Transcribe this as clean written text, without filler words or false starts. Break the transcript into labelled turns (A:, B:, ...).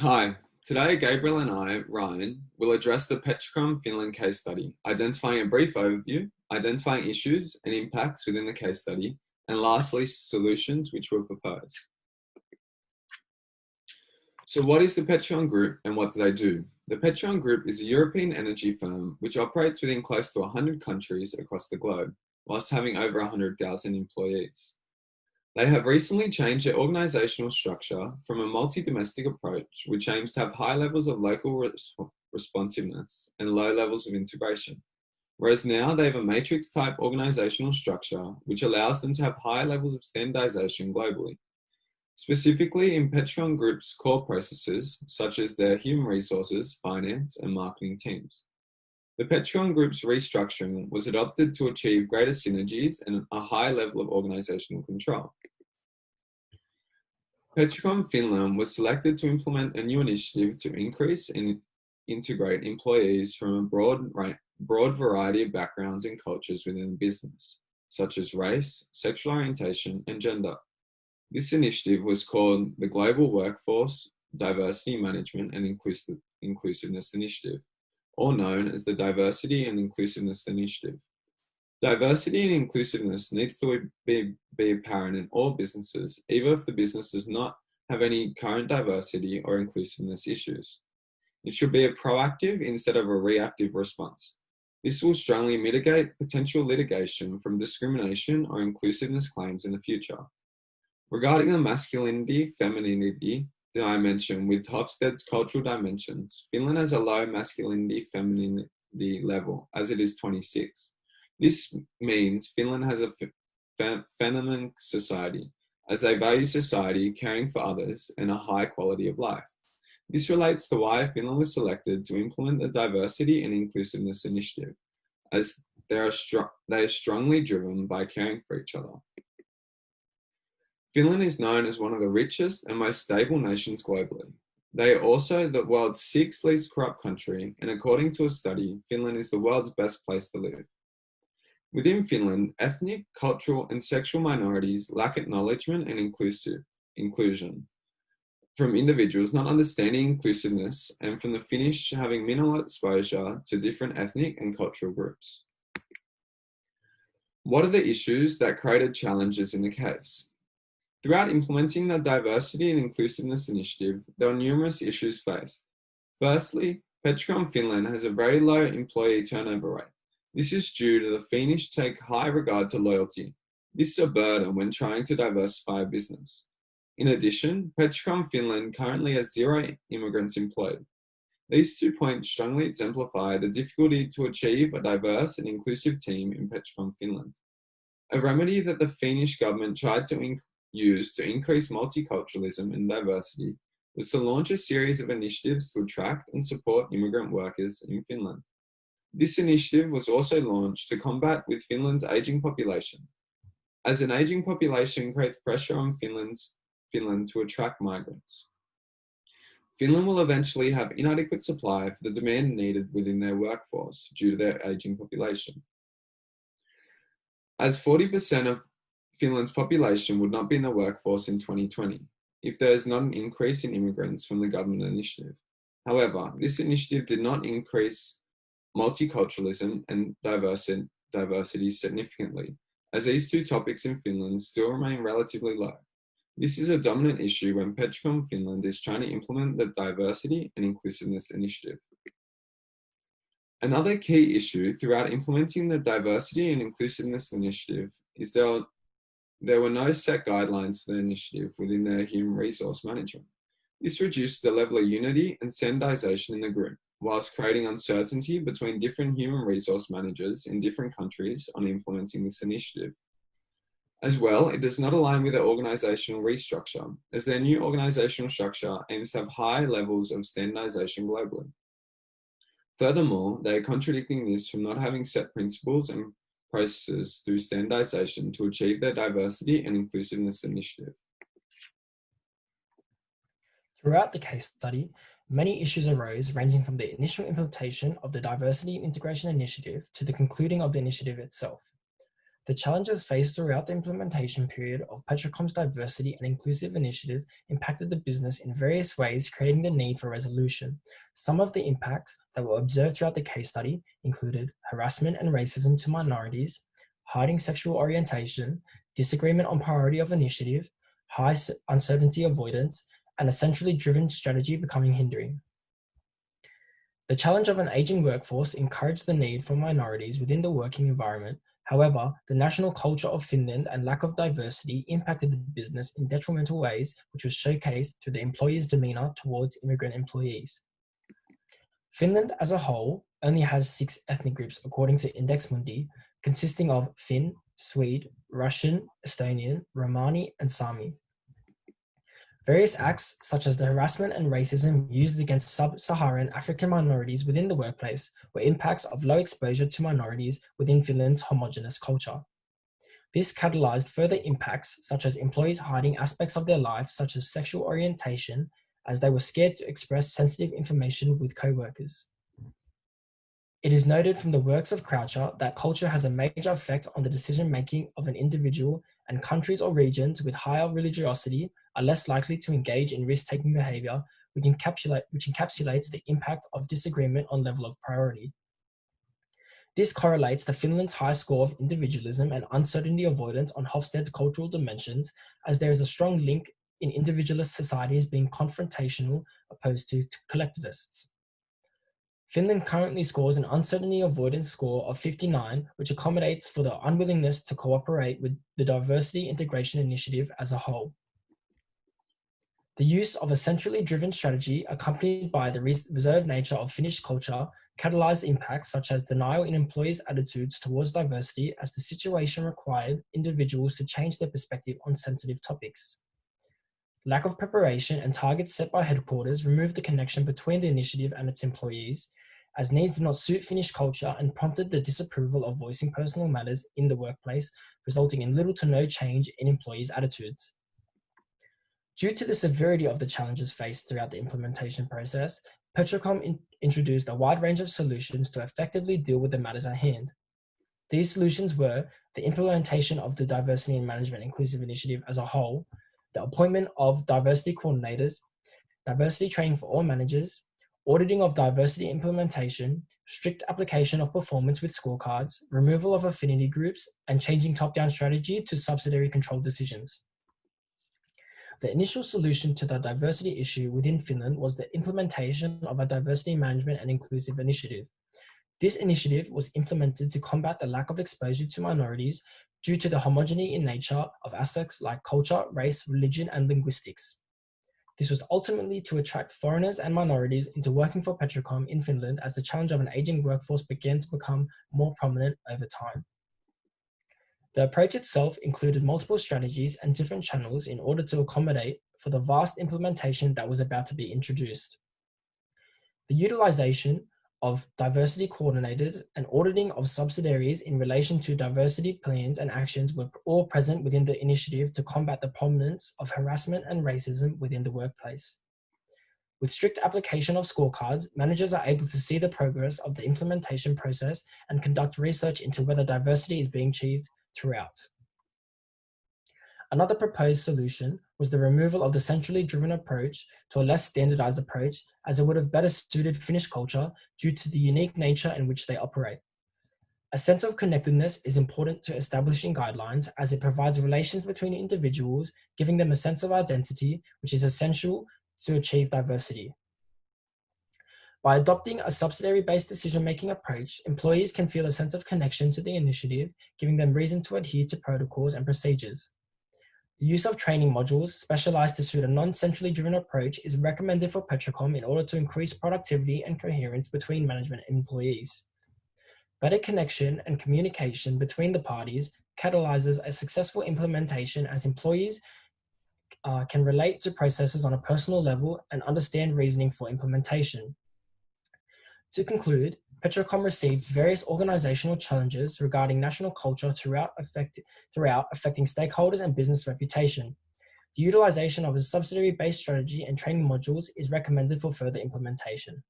A: Hi, today Gabriel and I, Ryan, will address the Petrocom Finland case study, identifying a brief overview, identifying issues and impacts within the case study, and lastly, solutions which were proposed. So what is the Petrocom Group and what do they do? The Petrocom Group is a European energy firm which operates within close to 100 countries across the globe, whilst having over 100,000 employees. They have recently changed their organizational structure from a multi-domestic approach, which aims to have high levels of local responsiveness and low levels of integration. Whereas now they have a matrix-type organizational structure, which allows them to have high levels of standardization globally. Specifically in Petrocom Group's core processes, such as their human resources, finance, and marketing teams. The Petrocom Group's restructuring was adopted to achieve greater synergies and a high level of organizational control. Petrocom Finland was selected to implement a new initiative to increase and integrate employees from a broad variety of backgrounds and cultures within the business, such as race, sexual orientation, and gender. This initiative was called the Global Workforce Diversity Management and Inclusiveness Initiative, or known as the Diversity and Inclusiveness Initiative. Diversity and inclusiveness needs to be apparent in all businesses, even if the business does not have any current diversity or inclusiveness issues. It should be a proactive instead of a reactive response. This will strongly mitigate potential litigation from discrimination or inclusiveness claims in the future. Regarding the masculinity-femininity dimension with Hofstede's cultural dimensions, Finland has a low masculinity-femininity level, as it is 26. This means Finland has a feminine society, as they value society, caring for others, and a high quality of life. This relates to why Finland was selected to implement the Diversity and Inclusiveness Initiative, as they are strongly driven by caring for each other. Finland is known as one of the richest and most stable nations globally. They are also the world's 6th least corrupt country, and according to a study, Finland is the world's best place to live. Within Finland, ethnic, cultural, and sexual minorities lack acknowledgement and inclusion from individuals not understanding inclusiveness, and from the Finnish having minimal exposure to different ethnic and cultural groups. What are the issues that created challenges in the case? Throughout implementing the Diversity and Inclusiveness Initiative, there were numerous issues faced. Firstly, Petrocom Finland has a very low employee turnover rate. This is due to the Finnish take high regard to loyalty. This is a burden when trying to diversify a business. In addition, Petrocom Finland currently has 0 immigrants employed. These 2 points strongly exemplify the difficulty to achieve a diverse and inclusive team in Petrocom Finland. A remedy that the Finnish government tried to use to increase multiculturalism and diversity was to launch a series of initiatives to attract and support immigrant workers in Finland. This initiative was also launched to combat with Finland's aging population, as an aging population creates pressure on Finland to attract migrants. Finland will eventually have inadequate supply for the demand needed within their workforce due to their aging population. As 40% of Finland's population would not be in the workforce in 2020 if there is not an increase in immigrants from the government initiative. However, this initiative did not increase multiculturalism and diversity significantly, as these 2 topics in Finland still remain relatively low. This is a dominant issue when Petrocom Finland is trying to implement the Diversity and Inclusiveness Initiative. Another key issue throughout implementing the Diversity and Inclusiveness Initiative is there were no set guidelines for the initiative within their human resource management. This reduced the level of unity and standardization in the group, whilst creating uncertainty between different human resource managers in different countries on implementing this initiative. As well, it does not align with their organizational restructure, as their new organizational structure aims to have high levels of standardization globally. Furthermore, they are contradicting this from not having set principles and processes through standardization to achieve their Diversity and Inclusiveness Initiative.
B: Throughout the case study, many issues arose, ranging from the initial implementation of the Diversity and Integration Initiative to the concluding of the initiative itself. The challenges faced throughout the implementation period of Petrocom's diversity and inclusive initiative impacted the business in various ways, creating the need for resolution. Some of the impacts that were observed throughout the case study included harassment and racism to minorities, hiding sexual orientation, disagreement on priority of initiative, high uncertainty avoidance, and a centrally driven strategy becoming hindering. The challenge of an aging workforce encouraged the need for minorities within the working environment. However, the national culture of Finland and lack of diversity impacted the business in detrimental ways, which was showcased through the employees' demeanor towards immigrant employees. Finland as a whole only has 6 ethnic groups according to Index Mundi, consisting of Finn, Swede, Russian, Estonian, Romani, and Sami. Various acts, such as the harassment and racism used against sub-Saharan African minorities within the workplace, were impacts of low exposure to minorities within Finland's homogeneous culture. This catalyzed further impacts, such as employees hiding aspects of their life, such as sexual orientation, as they were scared to express sensitive information with co-workers. It is noted from the works of Croucher that culture has a major effect on the decision-making of an individual, and countries or regions with higher religiosity are less likely to engage in risk-taking behavior, which encapsulates the impact of disagreement on level of priority. This correlates to Finland's high score of individualism and uncertainty avoidance on Hofstede's cultural dimensions, as there is a strong link in individualist societies being confrontational opposed to collectivists. Finland currently scores an uncertainty avoidance score of 59, which accommodates for the unwillingness to cooperate with the diversity integration initiative as a whole. The use of a centrally driven strategy accompanied by the reserved nature of Finnish culture catalyzed impacts such as denial in employees' attitudes towards diversity, as the situation required individuals to change their perspective on sensitive topics. Lack of preparation and targets set by headquarters removed the connection between the initiative and its employees, as needs did not suit Finnish culture and prompted the disapproval of voicing personal matters in the workplace, resulting in little to no change in employees' attitudes. Due to the severity of the challenges faced throughout the implementation process, Petrocom introduced a wide range of solutions to effectively deal with the matters at hand. These solutions were the implementation of the Diversity and Management Inclusive Initiative as a whole, the appointment of diversity coordinators, diversity training for all managers, auditing of diversity implementation, strict application of performance with scorecards, removal of affinity groups, and changing top-down strategy to subsidiary control decisions. The initial solution to the diversity issue within Finland was the implementation of a diversity management and inclusive initiative. This initiative was implemented to combat the lack of exposure to minorities due to the homogeneity in nature of aspects like culture, race, religion, and linguistics. This was ultimately to attract foreigners and minorities into working for Petrocom in Finland, as the challenge of an aging workforce began to become more prominent over time. The approach itself included multiple strategies and different channels in order to accommodate for the vast implementation that was about to be introduced. The utilization of diversity coordinators and auditing of subsidiaries in relation to diversity plans and actions were all present within the initiative to combat the prominence of harassment and racism within the workplace. With strict application of scorecards, managers are able to see the progress of the implementation process and conduct research into whether diversity is being achieved throughout. Another proposed solution was the removal of the centrally driven approach to a less standardized approach, as it would have better suited Finnish culture due to the unique nature in which they operate. A sense of connectedness is important to establishing guidelines, as it provides relations between individuals, giving them a sense of identity, which is essential to achieve diversity. By adopting a subsidiary-based decision-making approach, employees can feel a sense of connection to the initiative, giving them reason to adhere to protocols and procedures. The use of training modules specialized to suit a non-centrally driven approach is recommended for Petrocom in order to increase productivity and coherence between management and employees. Better connection and communication between the parties catalyzes a successful implementation, as employees can relate to processes on a personal level and understand reasoning for implementation. To conclude, Petrocom received various organizational challenges regarding national culture throughout affecting stakeholders and business reputation. The utilization of a subsidiary-based strategy and training modules is recommended for further implementation.